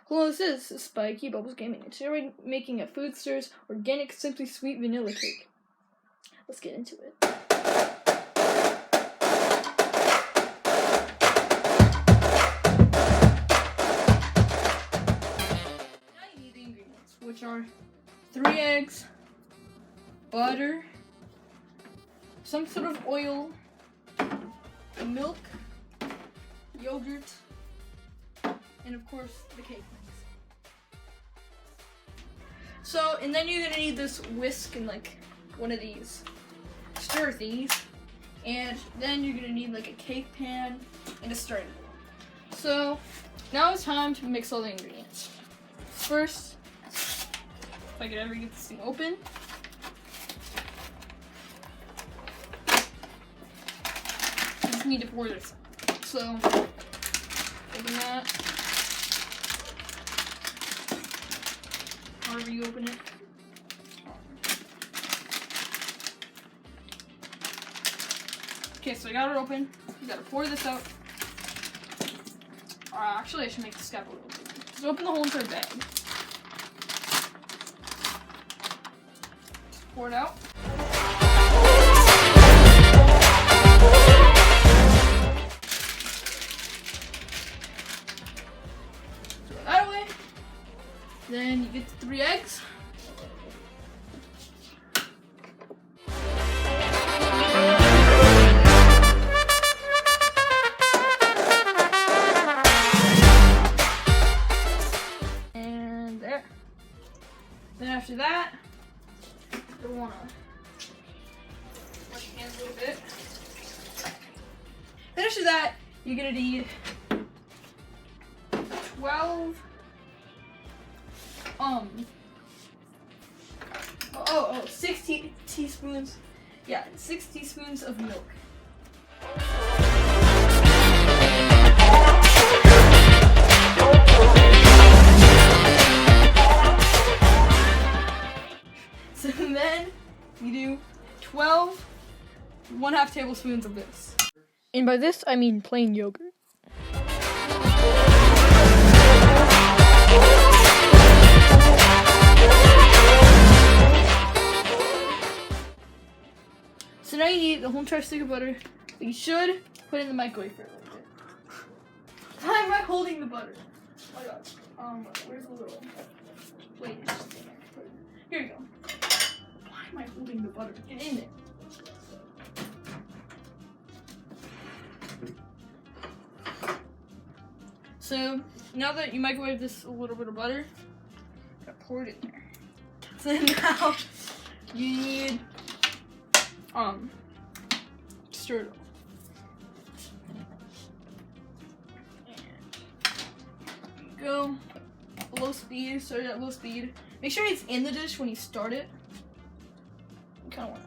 Hello, this is SpikeyBubblez Gaming, and today we're making a Foodstirs organic simply sweet vanilla cake. Let's get into it. Now you need the ingredients, which are 3 eggs, butter, some sort of oil, milk, yogurt, and of course the cake mix. So, and then you're gonna need this whisk and like one of these stir thingies, and then you're gonna need like a cake pan and a stirring bowl. So now it's time to mix all the ingredients. First, if I could ever get this thing open, I just need to pour this. So open that. However you open it. Okay, so I got it open. You gotta pour this out. Actually, I should make the scab a little bit. Just open the whole entire bag. Just pour it out. Throw that away. Then you get the 3 eggs. And there. Then after that, you'll want to wash your hands a little bit. Then after that, you're going to need 6 teaspoons. Yeah, 6 teaspoons of milk. So then you do 12 1/2 tablespoons of this. And by this I mean plain yogurt. So now you need the whole entire stick of butter, but you should put it in the microwave for a little bit. Why am I holding the butter? Oh my god. Where's the little... Wait, it's just in there. Here you go. Why am I holding the butter? Get in there. So now that you microwave this a little bit of butter, I pour it in there. So now you need stir it all. And go low speed, start it at low speed. Make sure it's in the dish when you start it. You kind of want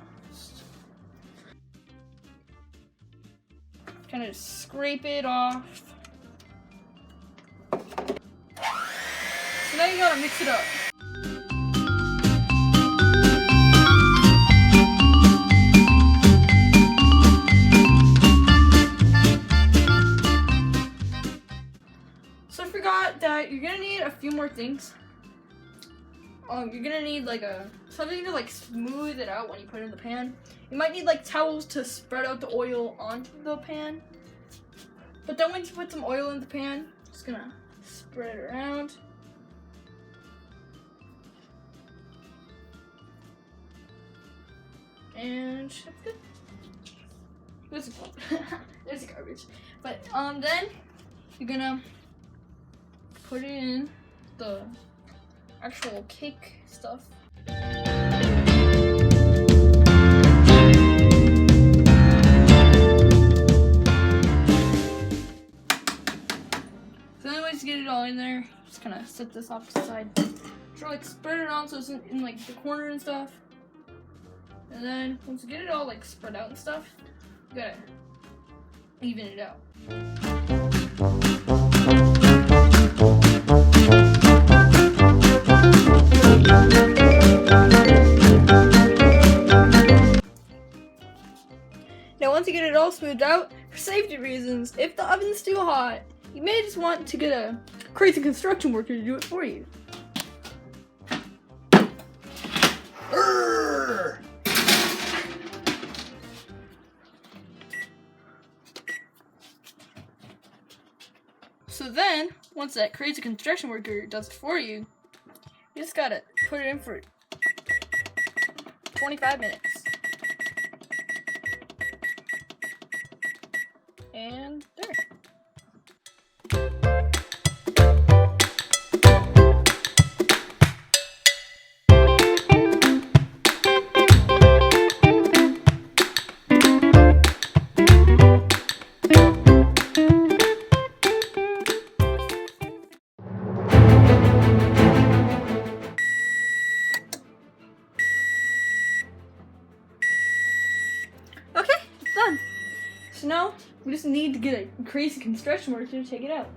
to kind of scrape it off. So now you gotta mix it up. So I forgot that you're gonna need a few more things. You're gonna need like something to like smooth it out when you put it in the pan. You might need like towels to spread out the oil onto the pan. But then once you put some oil in the pan, just gonna spread it around. And that's good. There's garbage. But then you're gonna put it in the actual cake stuff. So anyways, to get it all in there, just kind of set this off to the side. Try like spread it on so it's in like the corner and stuff. And then once you get it all like spread out and stuff, you gotta even it out. Now once you get it all smoothed out, for safety reasons, if the oven's too hot, you may just want to get a crazy construction worker to do it for you. So then, once that crazy construction worker does it for you, you just gotta put it in for 25 minutes. And there. Okay, it's done. So now we just need to get a crazy construction worker to take it out.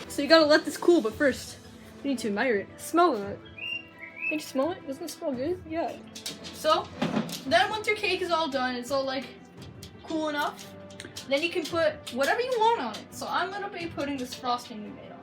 So you gotta let this cool, but first, you need to admire it. Smell it. Can you smell it? Doesn't it smell good? Yeah. So, then once your cake is all done, it's all like cool enough, then you can put whatever you want on it. So I'm gonna be putting this frosting we made on it.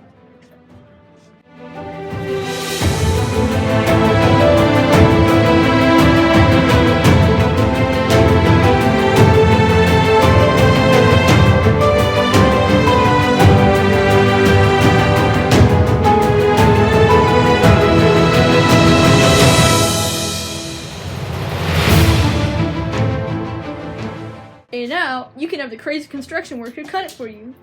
And now, you can have the crazy construction worker cut it for you.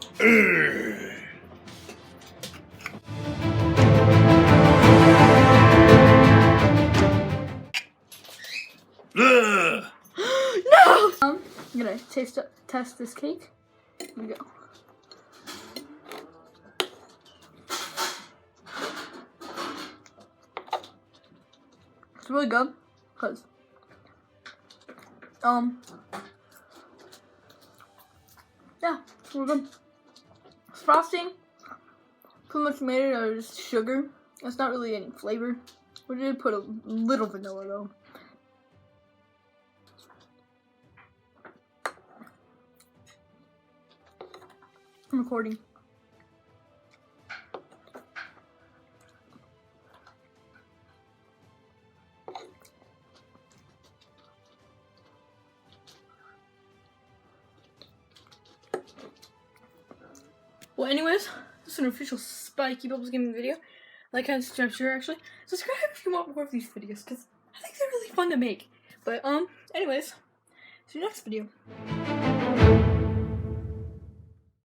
No! I'm gonna test this cake. Here we go. It's really good, because, yeah, it's really good. It's frosting, pretty much made it out of just sugar. It's not really any flavor. We did put a little vanilla though. I'm recording. Well, anyways, this is an official SpikeyBubblez gaming video. Like, comment, subscribe, actually. Subscribe if you want more of these videos, because I think they're really fun to make. But, anyways, see you next video.